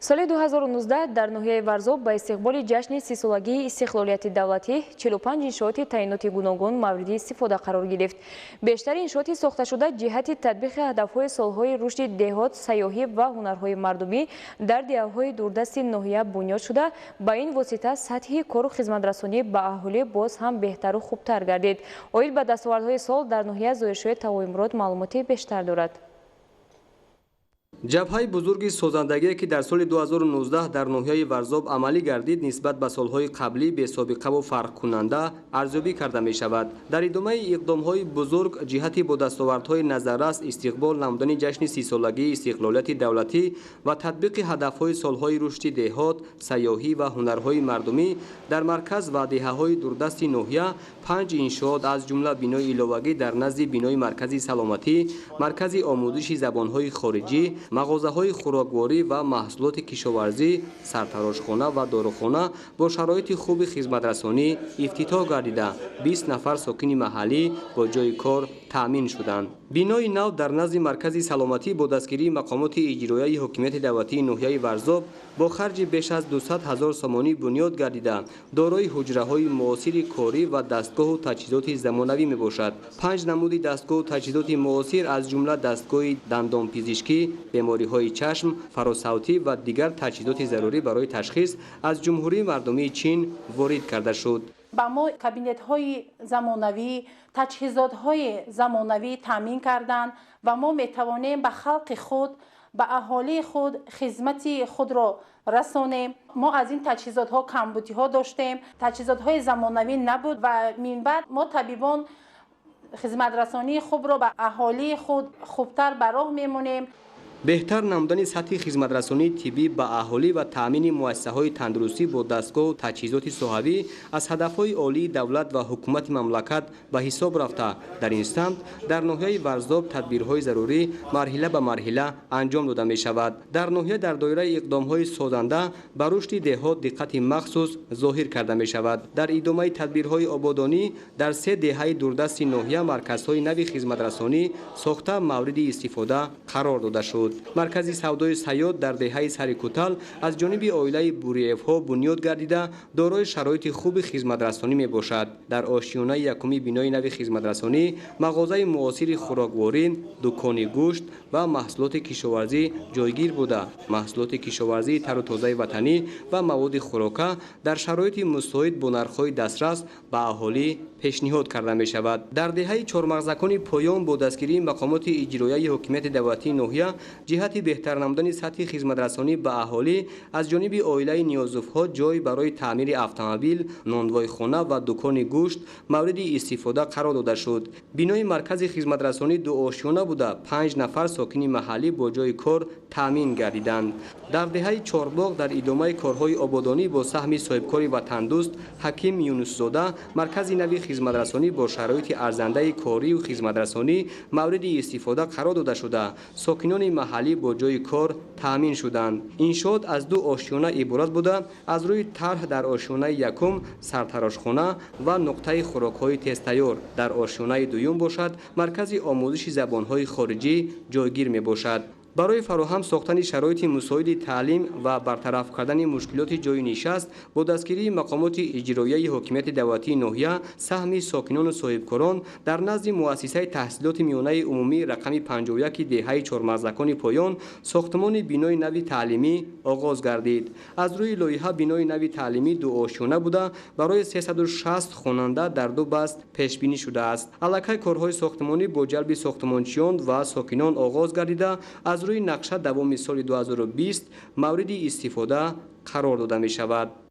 соли 2019 дар ноҳияи Варзоб ба истиқболи ҷашни 30-солагии истиқлолияти давлатӣ 45 иншооти таъиноти гуногун мавриди истифода қарор гирифт. бештари иншооти сохташуда ҷиҳати татбиқи ҳадафҳои солҳои рушди деҳот, сайёҳӣ ва ҳунарҳои мардумӣ дар диҳаҳои дурдасти ноҳия бунёд шуда, ба ин восита сатҳи кору хизматрасонӣ ба аҳолӣ боз ҳам беҳтару хубтар гардид. оид ба дастовардҳои сол дар ноҳия Зоиршоҳи Тавоимурод маълумоти бештар дорад. ҷабҳаи бузурги созандагие ки дар соли 2019 дар ноҳияи Варзоб амалӣ гардид, нисбат ба солҳои қаблӣ бесобиқаву фарқкунанда арзёбӣ карда мешавад. дар идомаи иқдомҳои бузург ҷиҳати бо дастовардҳои назаррас истиқбол намудани ҷашни 30-солагии истиқлолияти давлатӣ ва татбиқи ҳадафҳои солҳои рушди деҳот, сайёҳӣ ва ҳунарҳои мардумӣ дар марказ ва диҳаҳои дурдасти ноҳия 5 иншоот аз ҷумла бинои иловагӣ дар назди бинои маркази саломатӣ, маркази омӯзиши забонҳои хориҷӣ, мағозаҳои хӯрокворӣ ва маҳсулоти кишоварзӣ, сартарошхона ва дорухона бо шароити хуби хизматрасонӣ ифтитоҳ гардида 20 нафар сокини маҳаллӣ бо ҷои кор таъмин шуданд. бинои нав дар назди маркази саломатӣ бо дастгирии мақомоти иҷроияи ҳокимияти давлатии ноҳияи Варзоб бо харҷи беш аз 200 000 сомонӣ бунёд гардида дорои ҳуҷраҳои муосири корӣ ва дастгоҳу таҷҳизоти замонавӣ мебошад. 5 намуди дастгоҳу таҷҳизоти муосир аз ҷумла дастгоҳи дандонпизишкӣ, бемориҳои чашм, фаросавтӣ ва дигар таҷҳизоти зарурӣ барои ташхис аз ҷумҳурии мардумии Чин ворид карда шуд. ба мо кабинетҳои замонавӣ, таҷҳизотҳои замонавӣ таъмин карданд ва мо метавонем ба халқи худ, ба аҳолии худ хизмати худро расонем. мо аз ин таҷҳизотҳо камбудиҳо доштем, таҷҳизотҳои замонавӣ набуд ва минбаъд мо табибон хизматрасонии хубро ба аҳолии худ хубтар ба роҳ мемонем. беҳтар намудани сатҳи хизматрасонии тиббӣ ба аҳолӣ ва таъмини муассисаҳои тандурустӣ бо дастгоҳу таҷҳизоти соҳавӣ аз ҳадафҳои олии давлат ва ҳукумати мамлакат ба ҳисоб рафта, дар ин самт дар ноҳияи Варзоб тадбирҳои зарурӣ марҳила ба марҳила анҷом дода мешавад. дар ноҳия дар доираи иқдомҳои созанда ба рушди деҳот диққати махсус зоҳир карда мешавад. дар идомаи тадбирҳои ободонӣ дар 3 деҳаи дурдасти ноҳия марказҳои нави хизматрасонӣ сохта мавриди истифода қарор дода шуд. маркази савдои саёд дар деҳаи Сари Кӯтал аз ҷониби оилаи Буриевҳо бунёд гардида дорои шароити хуби хизматрасонӣ мебошад. дар ошиёнаи якуми бинои нави хизматрасонӣ мағозаи муосири хӯрокворӣ, дукони гӯшт ва маҳсулоти кишоварзӣ ҷойгир буда, маҳсулоти кишоварзии тару тозаи ватанӣ ва маводи хӯрока дар шароити мусоид бо нархҳои дастрас ба аҳолӣ пешниҳод карда мешавад. дар деҳаи чормағзакони поён бо дастгирии мақомоти иҷроияи ҳокимияти давлатии ноҳия ҷиҳати беҳтар намудани сатҳи хизматрасонӣ ба аҳолӣ аз ҷониби оилаи Ниёзовҳо ҷой барои таъмири автомобил, нонвойхона ва дукони гӯшт мавриди истифода қарор дода шуд. бинои маркази хизматрасонӣ дуошиёна буда 5 нафар сокини маҳаллӣ бо ҷои кор таъмин гардиданд. дар деҳаи Чорбоғ дар идомаи корҳои ободонӣ бо саҳми соҳибкори ватандӯст Ҳаким Юнусзода маркази нави хизматрасонӣ бо шароити арзандаи корию хизматрасонӣ мавриди истифода қарор дода шуда сокинони маҳаллӣ бо ҷои кор таъмин шуданд. иншоот аз 2 ошиёна иборат буда аз рӯи тарҳ дар ошиёнаи якум сартарошхона ва нуқтаи хӯрокҳои тезтайёр, дар ошиёнаи дуюм бошад маркази омӯзиши забонҳои хориҷӣ ҷойгир мебошад. барои фароҳам сохтани шароити мусоиди таълим ва бартараф кардани мушкилоти ҷойи нишаст бо дастгирии мақомоти иҷроияи ҳокимияти давлатии ноҳия саҳми сокинону соҳибкорон дар назди муассисаи таҳсилоти миёнаи умумӣ рақами 51 деҳаи Чормағзакони поён сохтмони бинои нави таълимӣ оғоз гардид. аз рӯи лоиҳа бинои нави таълимӣ дуошиёна буда барои 360 хонанда дар 2 баст пешбинӣ шудааст. аллакай корҳои сохтмонӣ бо ҷалби сохтмончиён ва сокинон оғоз гардида аз рӯи нақша давоми соли 2020 мавриди истифода қарор дода мешавад.